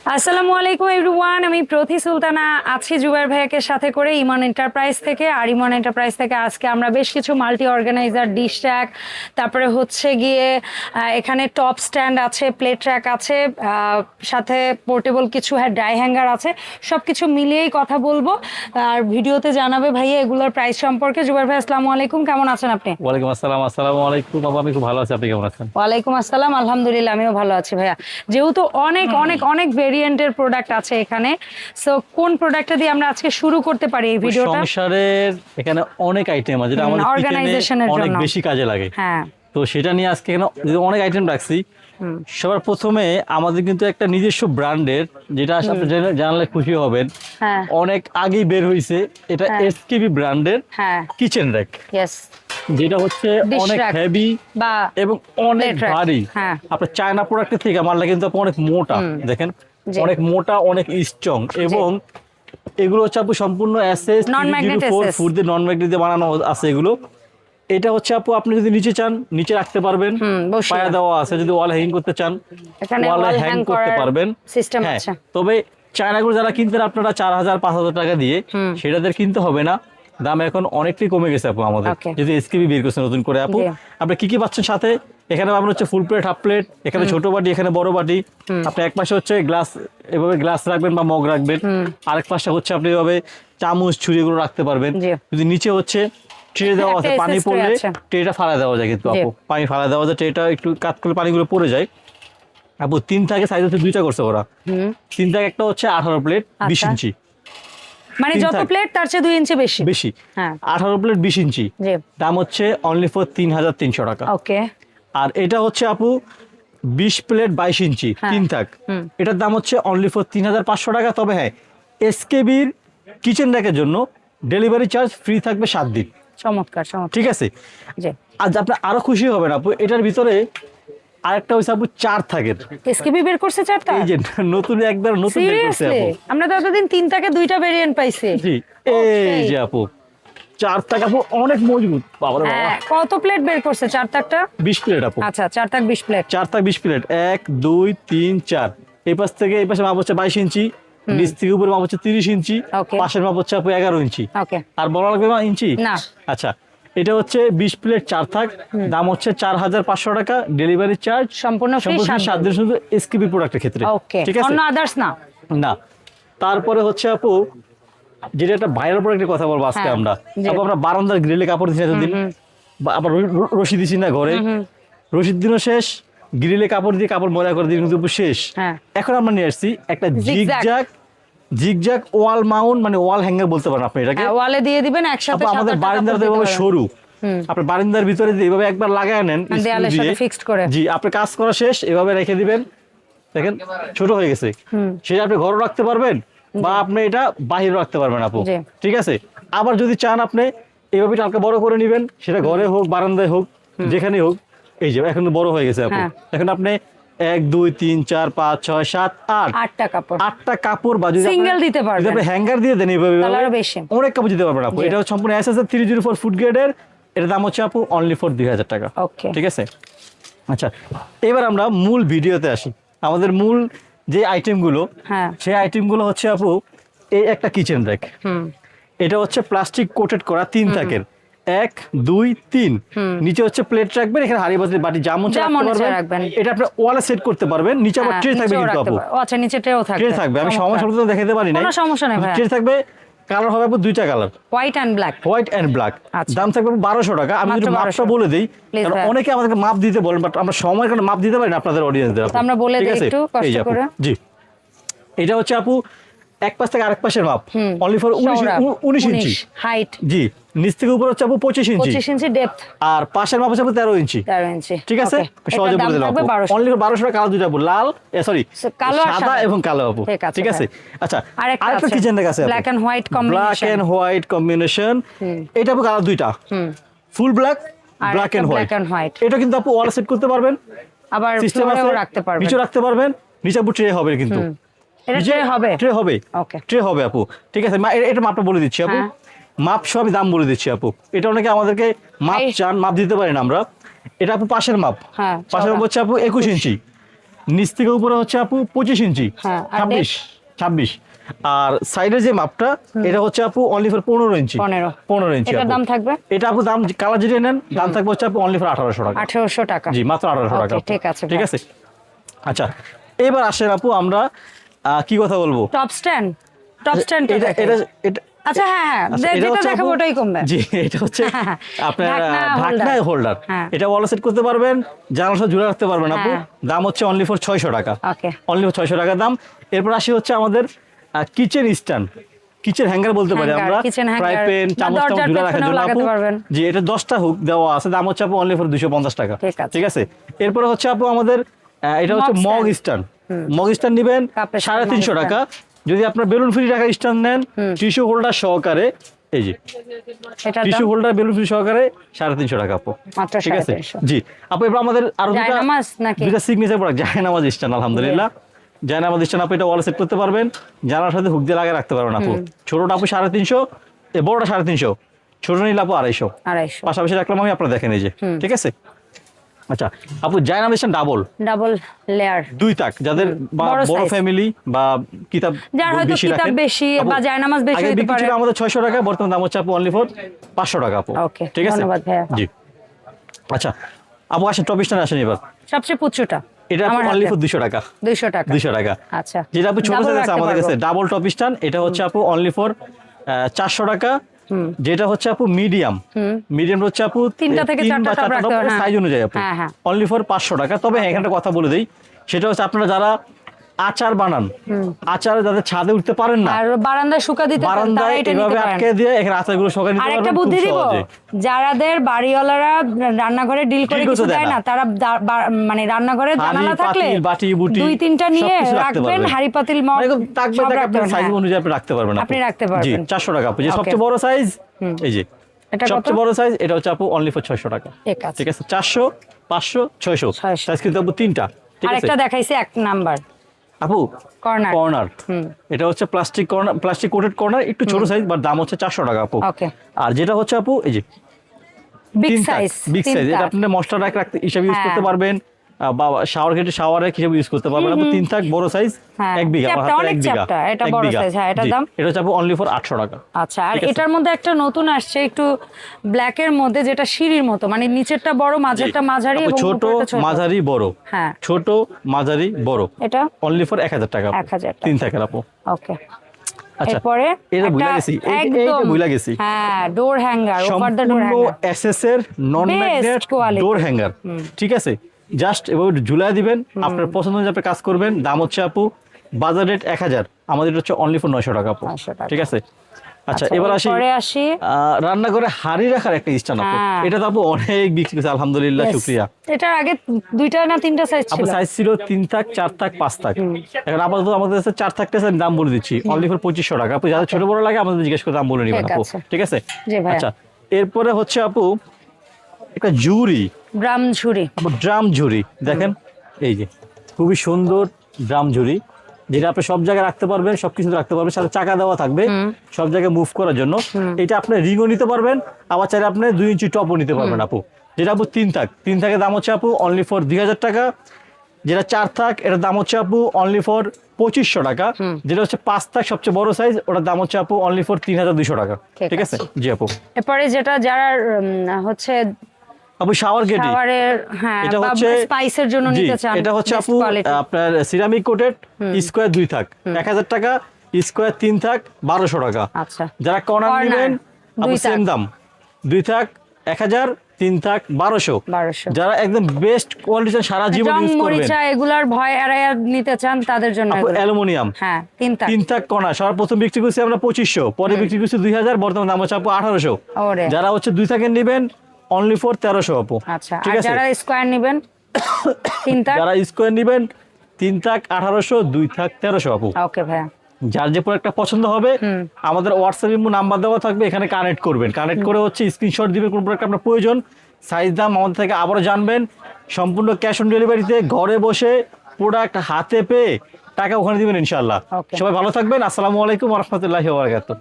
আসসালামু আলাইকুম এভরিওয়ান, আমি প্রতি সুলতানা আছি জুবাইর ভাইয়াকে সাথে করে ইমন এন্টারপ্রাইজ থেকে। আর ইমন এন্টারপ্রাইজ থেকে আজকে আমরা বেশ কিছু মাল্টি অর্গানাইজার, ডিশ ট্র্যাক, তারপরে হচ্ছে গিয়ে এখানে টপ স্ট্যান্ড আছে, প্লেট ট্র্যাক আছে, সাথে পোর্টেবল কিছু ড্রাই হ্যাঙ্গার আছে, সব কিছু মিলিয়েই কথা বলবো। আর ভিডিওতে জানাবে ভাইয়া এগুলোর প্রাইস সম্পর্কে। জুবাইর ভাই আসসালামু আলাইকুম, কেমন আছেন আপনি? ওয়ালাইকুম আসসালাম। আসসালামু আলাইকুম বাবা, আমি খুব ভালো আছি, আপনি কেমন আছেন? ওয়ালাইকুম আসসালাম, আলহামদুলিল্লাহ আমিও ভালো আছি ভাইয়া। যেহেতু অনেক অনেক অনেক ভেরিয়েন্টের প্রোডাক্ট আছে এখানে, সো কোন প্রোডাক্টটা দিয়ে আমরা আজকে শুরু করতে পারি এই ভিডিওটা? সংসারের এখানে অনেক আইটেম আছে যেটা আমাদের অর্গানাইজেশনের অনেক জন্য বেশি কাজে লাগে। হ্যাঁ, তো সেটা নিয়ে আজকে এখানে অনেক আইটেম রাখছি। সবার প্রথমে আমাদের কিন্তু একটা নিজস্ব ব্র্যান্ডের, যেটা আপনি জানলে খুশি হবেন, হ্যাঁ অনেক আগেই বের হয়েছে, এটা এসকেবি ব্র্যান্ডের হ্যাঁ কিচেন র্যাক, ইয়েস, যেটা হচ্ছে Dish অনেক rack হেভি বা এবং অনেক plate rack। ভারী। হ্যাঁ। আপনার চায়না প্রোডাক্টের থেকে মালটা কিন্তু অনেক মোটা, দেখেন জি। অনেক মোটা, অনেক স্ট্রং, এবং এগুলো হচ্ছে আপু সম্পূর্ণ এসএস Non-magnet 304 SS ফুট দিয়ে নন ম্যাগনেট দিয়ে বানানো আছে এগুলো। এটা হচ্ছে আপু আপনি যদি নিচে চান নিচে রাখতে পারবেন, বসিয়ে। পায়া দেওয়া আছে। যদি ওয়াল হ্যাঙ্গ করতে চান এখানে ওয়ালে wall হ্যাং hang করতে করার পারবেন। system হ্যাঁ, আছে। তবে চায়নাগুলো যারা কিনতেন আপনারা 4000-5000 টাকা দিয়ে, সেটাদের কিনতে হবে না, দাম এখন অনেকটাই কমে গেছে আপু আমাদের, Okay. যদি এসকেবি বের করছে নতুন করে আপু। জি। আপনি কি কি পাচ্ছেন সাথে? এখানে পাবেন হচ্ছে ফুল প্লেট, হাফ প্লেট, এখানে ছোট বাটি, এখানে বড় বাটি। আপনি এক পাশে হচ্ছে গ্লাস, এভাবে গ্লাস রাখবেন বা মগ রাখবেন, আরেক পাশে হচ্ছে আপনি এভাবে চামচ, ছুরি এগুলো রাখতে পারবেন। জি। যদি নিচে হচ্ছে ট্রে দেওয়া আছে, একটা পানি SS tray পড়লে আছে। ট্রেটা ফালা দেওয়া যায়, কিন্তু আপু পানি ফালা দেওয়া যায়, ট্রেটা একটু কাত করলে পানিগুলো পড়ে যায় আপু। 3 থাকে সাইজ হচ্ছে 2টা করছে ওরা। 3 থাকে একটা হচ্ছে 18 প্লেট 20 আচ্ছা। ইঞ্চি, মানে তিন যত থাক। প্লেট তার চেয়ে 2 ইঞ্চি বেশি। বেশি। হ্যাঁ 18 প্লেট 20 ইঞ্চি, জি, দাম হচ্ছে অনলি ফর 3300 টাকা। ওকে। আর এটা হচ্ছে আপু 20 প্লেট 22 ইঞ্চি, হ্যাঁ। 3 থাক, এটার দাম হচ্ছে অনলি ফর 3500 টাকা। তবে হ্যাঁ, এসকেবির কিচেন র্যাকের জন্য ডেলিভারি চার্জ ফ্রি থাকবে 7 দিন। চমৎকার চমৎকার, ঠিক আছে? জি। আজ আপনি আরো খুশি হবেন আপু, এটার ভিতরে আরেকটা হয়েছে আপু 4 থাকের। এসকেবি বের করছে চারটা? এই যে নতুন, একবার নতুন বের করছে সিরিয়াসলি? আপু। আমরা তো এতদিন 3 থেকে 2টা ভেরিয়েন্ট পাইছি। জি, এই যে আপু 4 থাক আপু, অনেক মজবুত। বাবারে বাবা, হ্যাঁ, কত প্লেট বের করছে? 4 তাকটা? 20 প্লেট আপু। আচ্ছা, 4 তাক 20 প্লেট। 4 থাক 20 প্লেট, 1 2 3 4। এই পাশ থেকে এই পাশে মাপ হচ্ছে 22 ইঞ্চি, নিচ থেকে উপরে মাপ হচ্ছে 30 ইঞ্চি, Okay. পাশের মাপ হচ্ছে আপু 11 ইঞ্চি। ওকে, আর বলা লাগবে না ইঞ্চি? না। আচ্ছা, এটা হচ্ছে 20 প্লেট 4 থাক, দাম হচ্ছে 4500 টাকা, ডেলিভারি চার্জ সম্পূর্ণ ফ্রি, 7 দিন শুধু এসকেবি প্রোডাক্টের ক্ষেত্রে। ওকে, ঠিক আছে? অন্য আদার্স না? না। তারপরে হচ্ছে আপু যেটা একটা ভাইরাল প্রোডাক্টের কথা বলবো আজকে হ্যাঁ, আমরা। জি। আপু আমরা বারান্দার গ্রিলে কাপড় দিচ্ছি এতদিন, আবার রশি দিছি না ঘরে, রশির দিনও শেষ, গ্রিলে কাপড় দিয়ে কাপড় ময়লা করে দিয়ে কিন্তু শেষ। হ্যাঁ। এখন আমরা নিয়ে আসছি একটা Zigzag। জিগজ্যাগ ওয়াল মাউন্ট, মানে ওয়াল হ্যাঙ্গার বলতে পারেন আপনি এটাকে। হ্যাঁ, ওয়ালে দিয়ে দিবেন একসাথে। আপু আমাদের 7-8টা বারান্দার কাপড় দিতে এভাবে পারবেন। সরু, আপনার বারান্দার ভিতরে দিয়ে এভাবে একবার লাগায় নেন আর দেয়ালের screw সাথে দিয়ে। ফিক্সড করে। জি, আপনি কাজ করা শেষ, এভাবে রেখে দিবেন, দেখেন ছোট হয়ে গেছে। সেটা আপনি ঘরও রাখতে পারবেন বা আপনি এটা বাহিরে রাখতে পারবেন আপু। জি। ঠিক আছে? আবার যদি চান আপনি এইভাবে হালকা বড় করে নেবেন, সেটা ঘরে হোক বারান্দায় হোক যেখানে হোক। এই যে এখন বড় হয়ে গেছে আপু। হ্যাঁ। এখন আপনি 1 2 3 4 5 6 7 8 8টা কাপড় 8টা কাপড় বা যদি Single দিতে পারবেন। যদি আপনি হ্যাঙ্গার দিয়ে দেন এইভাবে তাহলে আরো বেশি। অনেক কাপড় দিতে পারবেন আপু। জি। এটা হচ্ছে সম্পূর্ণ এসএস 304 ফুট গ্রেডের, এর দাম হচ্ছে আপু অনলি ফর 2000 টাকা। ওকে। ঠিক আছে? আচ্ছা, এবার আমরা মূল ভিডিওতে আসি। আমাদের মূল যে আইটেমগুলো, হ্যাঁ। সেই আইটেমগুলো হচ্ছে আপু এই একটা কিচেন র্যাক। এটা হচ্ছে প্লাস্টিক কোটেড করা 3 থাকের, 1 2 3। নিচে হচ্ছে প্লেট রাখবেন, এখানে হাঁড়ি বাটি যা মন চায় যা মন রাখতে চায় পারবেন। রাখবেন। এটা আপনি ওয়ালে সেট করতে পারবেন, নিচে আবার হ্যাঁ, ট্রে থাকবে নিচেও কিন্তু রাখতে আপু। পারবেন। ও আচ্ছা, নিচে ট্রেও থাকবে। ট্রে থাকবে, আমি সময় সময় দেখাতে পারি না। কোনো সমস্যা নেই ভাই। ট্রে থাকবে, কালার হবে আপু 2টা colour, white and black. White and black. আচ্ছা। দাম থাকবে 1200 টাকা। আমি মাত্র যদি মাপটা 1200 বলে দিই, Please কারণ ভাই। অনেকে আমাদেরকে মাপ দিতে বলেন, বাট আমরা সময় কারণে মাপ দিতে পারি না আপনাদের অডিয়েন্সদের। তো আমরা বলে দিই একটু কষ্ট করে। জি, এটা হচ্ছে আপু এক পাশ থেকে আরেক পাশের মাপ, অনলি ফর 19 ইঞ্চি হাইট, জি। নিচ থেকে উপরে হচ্ছে আপু 25 ইঞ্চি, 25 ইঞ্চি ডেপথ, আর পাশের মাপ হচ্ছে আপু 13 ইঞ্চি। 13 ইঞ্চি। ঠিক আছে? Okay, সহজে এটার দাম বলে দিলাম থাকবে আপু। 1200। অনলি 1200 টাকা, কালার দুটো আপু, লাল সরি কালো আর সাদা সাদা। এবং কালো আপু। ঠিক আছে, ঠিক আছে? আচ্ছা, আরেকটা আরেকটা আছে, কিচেন র্যাক আছে black and white black combination। And white combination. এটা আপু কালার দুইটা, ফুল ব্ল্যাক, আর ব্ল্যাক একটা and black and white। White. এটা কিন্তু আপু ওয়ালে সেট করতে পারবেন, আবার সিস্টেম আছে, ফ্লোরেও রাখতে পারবেন। নিচে রাখতে পারবেন, নিচে আপু ট্রে হবে কিন্তু। এটা ট্রে হবে? ট্রে হবে, ওকে। ট্রে হবে আপু। ঠিক আছে? এটা মাপটা বলে দিচ্ছি আপু, হ্যাঁ। মাপ সব দাম বলে দিচ্ছি আপু। এটা অনেকে আমাদেরকে মাপ চান, মাপ দিতে পারি না আমরা। এটা আপু পাশের মাপ, হ্যাঁ, পাশের মাপ হচ্ছে আপু 21 ইঞ্চি। নিচ থেকে উপরে হচ্ছে আপু 25 ইঞ্চি, হ্যাঁ, আর 26। আর সাইডের যে মাপটা এটা হচ্ছে আপু অনলি ফর 15 ইঞ্চি। 15 ইঞ্চি। এটার দাম থাকবে? এটা আপু দাম কালার যেটা নেন দাম থাকবে হচ্ছে আপু অনলি ফর 1800 টাকা। 1800 টাকা। জি, মাত্র 1800 টাকা। ওকে, ঠিক আছে। ঠিক আছে। আচ্ছা, এবার আসেন আপু আমরা কি কথা বলবো? টপ স্ট্যান্ড এটা এটা আচ্ছা, হ্যাঁ, আচ্ছা, এটা যেটা হচ্ছে দেখাবো আপু- ওটাই কমবে। জি, এটা হচ্ছে আপনার ঢাকনা ঢাকনা হোল্ডার। হ্যাঁ। এটা ওয়াল সেট করতে পারবেন, জানালা সহ ঝুলে রাখতে পারবেন আপু। হ্যাঁ। দাম হচ্ছে অনলি ফর 600 টাকা। ওকে। অনলি ফর 600 টাকা দাম। এরপর আসি হচ্ছে আমাদের কিচেন স্ট্যান্ড, কিচেন হ্যাঙ্গার বলতে পারি হ্যাঙ্গার, আমরা। কিচেন ফ্রাই হ্যাঙ্গার প্যান, বা চামচ দরজার ঝুলে রাখার পেছনেও জন্য লাগাতে আপু। পারবেন। জি, এটা 10টা হুক দেওয়া আছে, দাম হচ্ছে আপু অনলি ফর 250 টাকা। ঠিক আছে। ঠিক আছে। এরপরে হচ্ছে আপু আমাদের এটা হচ্ছে mug mug stand. Mug stand নিবেন কাপের 350 মগ টাকা। যদি আপনার বেলুন ফ্রি টাকার স্ট্যান্ড নেন টিস্যু হোল্ডার সহকারে, এই যে এটার টিস্যু দাম হোল্ডার বেলুন ফ্রি সহকারে 350 টাকা আপু। মাত্র ঠিক আছে। 350। জি আপু, এবার আমাদের আরো দুটো জায়নামাজ নাকি? সিগনেচার প্রোডাক্ট, জায়নামাজ স্ট্যান্ড। আলহামদুলিল্লাহ, জায়নামাজ স্ট্যান্ড আপু এটা ওয়াল সেট করতে পারবেন, জানালার সাথে হুক দিয়ে লাগিয়ে রাখতে পারবেন আপু। ছোটটা আপু 350, বড়টা 350, ছোট নিলে আপু 250। 250। পাশাপাশি রাখলাম আমি, আপনারা দেখেন এই যে। ঠিক আছে। আচ্ছা আপু, জায়নামাজ স্ট্যান্ড ডাবল লেয়ার, 2 তাক, যাদের বড় বড় size। ফ্যামিলি বা কিতাব যার হয়তো বেশি কিতাব রাখেন, বেশি আপু, বা জায়নামাজ বেশি আগে হতে বিক্রি পারে। ছিল আমাদের 600 টাকা, বর্তমান দাম হচ্ছে আপু অনলি ফর 500 টাকা আপু। ওকে, ঠিক আছে। ধন্যবাদ ভাইয়া। জি। আচ্ছা আপু, আসেন টপ স্ট্যান্ড আসেন এবার। সবচেয়ে পুচুটা এটা আপু আমার অনলি হাতে। ফর 200 টাকা। 200 টাকা। 200 টাকা। আচ্ছা, যেটা আপু ছোট Double সাইজ আছে রাখতে আমাদের পারবো। কাছে, ডাবল টপ স্ট্যান্ড, এটা হচ্ছে আপু অনলি ফর 400 টাকা। যেটা হচ্ছে আপু মিডিয়াম হচ্ছে আপু 3টা থেকে 4টা বা টপ 4টা রাখতে টপ পারবেন। সাইজ অনুযায়ী আপু হ্যাঁ, হ্যাঁ। অনলি ফর 500 টাকা। তবে হ্যাঁ, এখানে একটা কথা বলে দেই, সেটা হচ্ছে আপনারা যারা আচার বানান, আচার যাদের ছাদে উঠতে পারেন না, আর বারান্দায় শুকা দিতে পারেন, তারা বারান্দায় এটা নিতে এভাবে পারেন। আটকে দিয়ে এখানে আচারগুলো সকালে নিতে আর একটা পারবেন বুদ্ধি খুব দিব, সহজে। যারাদের বাড়িওয়ালারা রান্নাঘরে ডিল করে Deal করতে কিছু দেয় দেয় না। না, তারা মানে রান্নাঘরে হাঁড়ি, জানালা থাকলে পাতিল, বাটি, বুটি 2-3টা নিয়ে সবকিছু রাখতে রাখবেন, পারবেন। হাঁড়ি পাতিল মগ মানে এরকম থাকবে, সব দেখ রাখতে আপনার পারবেন। সাইজ হ্যাঁ। অনুযায়ী আপনি রাখতে পারবেন আপনি রাখতে পারবেন। জি, 400 টাকা আপু। যে Okay. সবচেয়ে বড় সাইজ এই যে, এটা কত? সবচেয়ে বড় সাইজ এটা হচ্ছে আপু অনলি ফর 600 টাকা। ঠিক আছে। ঠিক আছে। 400, 500, 600 600 সাইজ কিন্তু আপু 3টা। ঠিক আছে আরেকটা দেখাইছি 1 নাম্বার আপু, কর্নার। কর্নার। এটা হচ্ছে plastic corner, plastic coated corner, একটু ছোট সাইজ, বাট দাম হচ্ছে 400 টাকা আপু। ওকে। আর যেটা হচ্ছে আপু এই যে বিগ সাইজ, বিগ সাইজ, এটা আপনি মশলা রাখতে হিসাবে ইউজ হ্যাঁ। করতে পারবেন, বা শাওয়ার কেটে শাওয়ারে হিসাবে ইউজ করতে পারবেন আপু। 3 থাক বড় সাইজ, হ্যাঁ। 1 বিঘা, আমার চ্যাপ্টা, হাতে অনেক 1 বিঘা। চ্যাপ্টা, এটা 1 বড় বিঘা। size, হ্যাঁ, এটার জি, দাম? এটা হচ্ছে আপু অনলি ফর 800 টাকা। আচ্ছা, আর ঠিক আছে। এটার মধ্যে একটা নতুন আসছে একটু ব্ল্যাকের মধ্যে, যেটা সিঁড়ির মতো, মানে নিচেরটা বড়, মাঝেরটা মাঝারি আপু, এবং ছোট, উপরেরটা ছোট। মাঝারি, বড়। হ্যাঁ। ছোট, মাঝারি, বড়, এটা অনলি ফর 1000 টাকা। 1000 টাকা। 3 থাকের আপু। ওকে। আচ্ছা, এরপরে এটা ভুলে একটা গেছি, এইটা একদম, ভুলে গেছি। হ্যাঁ, ডোর হ্যাঙ্গার, ওভার দ্য ডোর সম্পূর্ণ হ্যাঙ্গার। এসএস এর নন Best ম্যাগনেট quality। ডোর হ্যাঙ্গার। ঠিক আছে। জাস্ট এভাবে ঝুলাই দিবেন, আপনার পছন্দ অনুযায়ী আপনি কাজ করবেন। দাম হচ্ছে আপু বাজার রেট 1000, আমাদের হচ্ছে অনলি ফর 900 টাকা আপু। 900 টাকা। ঠিক আছে। আচ্ছা, এবার আসি এরপরে আসি রান্নাঘরে হাঁড়ি রাখার একটা স্ট্যান্ড আপু। হ্যাঁ। এটা তো আপু অনেক বিক্রি করছে, আলহামদুলিল্লাহ, Yes. শুকরিয়া। এটার আগে 2টা না 3টা সাইজ আপু ছিল। সাইজ ছিল 3 থাক, 4 থাক, 5 থাক। এখন আপাতত আমাদের কাছে 4 থাকতে দাম বলে দিচ্ছি অনলি ফর 2500 টাকা। আপু যাদের ছোট বড় লাগে আমাদের জিজ্ঞেস করে দাম বলে নিবেন ঠিক আপু। আছে। ঠিক আছে। জি ভাইয়া। আচ্ছা, এরপরে হচ্ছে আপু একটা ঝুড়ি, ড্রাম ঝুড়ি। ড্রাম ঝুড়ি দেখেন, এই যে খুবই সুন্দর ড্রাম ঝুড়ি, যেটা আপনি সব জায়গায় রাখতে পারবেন, সবকিছু রাখতে পারবেন, সাথে চাকা দেওয়া থাকবে সব জায়গায় মুভ করার জন্য। এটা আপনি রিংও নিতে পারবেন, আবার চাইলে আপনি 2 ইঞ্চি টপও নিতে পারবেন আপু। যেটা আপু 3 থাক, 3 থাকের দাম হচ্ছে আপু অনলি ফর 2000 টাকা। যেটা 4 থাক, এটার দাম হচ্ছে আপু অনলি ফর 2500 টাকা। যেটা হচ্ছে 5 থাক, সবচেয়ে বড় সাইজ, ওটার দাম হচ্ছে আপু অনলি ফর 3200 টাকা। ঠিক আছে। জি আপু। এরপরে যেটা যারা হচ্ছে আপু শাওয়ার গেটি, শাওয়ারের, হ্যাঁ, এটা বা হচ্ছে স্পাইসের জন্য জি, নিতে চান, এটা হচ্ছে best আপু quality। আপনার সিরামিক কোটেড, স্কয়ার 2 থাক, 1000 টাকা। স্কয়ার 3 থাক, 1200 টাকা। আচ্ছা। যারা কর্নার Corner, নেবেন আপু 2 থাক। সেম দাম, 2 থাক 1000, 3 থাক 1200। 1200। যারা একদম বেস্ট কোয়ালিটি সারা জীবন রং ইউজ করবেন, মরিচা এগুলার ভয় এড়াইয়া নিতে চান, তাদের জন্য আপু এগুলো। অ্যালুমিনিয়াম। হ্যাঁ, 3 থাক। 3 থাক কর্নার সবার প্রথম বিক্রি করছি আমরা 2500, পরে বিক্রি করছি 2000, বর্তমান দাম হচ্ছে আপু 1800। ওরে। যারা হচ্ছে 2 থাকের নেবেন অনলি ফর 1300 আপু। আচ্ছা, ঠিক আর আছে। যারা স্কয়ার নেবেন 3 থাক। যারা স্কয়ার নেবেন 3 থাক 1800, 2 থাক 1300 আপু। ওকে ভাইয়া। যার যে প্রোডাক্টটা পছন্দ হবে আমাদের হোয়াটসঅ্যাপ নাম্বার দেওয়া থাকবে, এখানে কানেক্ট করবেন, কানেক্ট করে হচ্ছে স্ক্রিনশট দিবেন কোন প্রোডাক্ট আপনার প্রয়োজন, সাইজ দাম আমাদের থেকে আবারও জানবেন। সম্পূর্ণ ক্যাশ অন ডেলিভারিতে, ঘরে বসে প্রোডাক্ট হাতে পেয়ে টাকা ওখানে দিবেন ইনশাআল্লাহ। Okay. সবাই ভালো থাকবেন। আসসালামু আলাইকুম ওয়া রাহমাতুল্লাহি ওয়া বারাকাতুহু।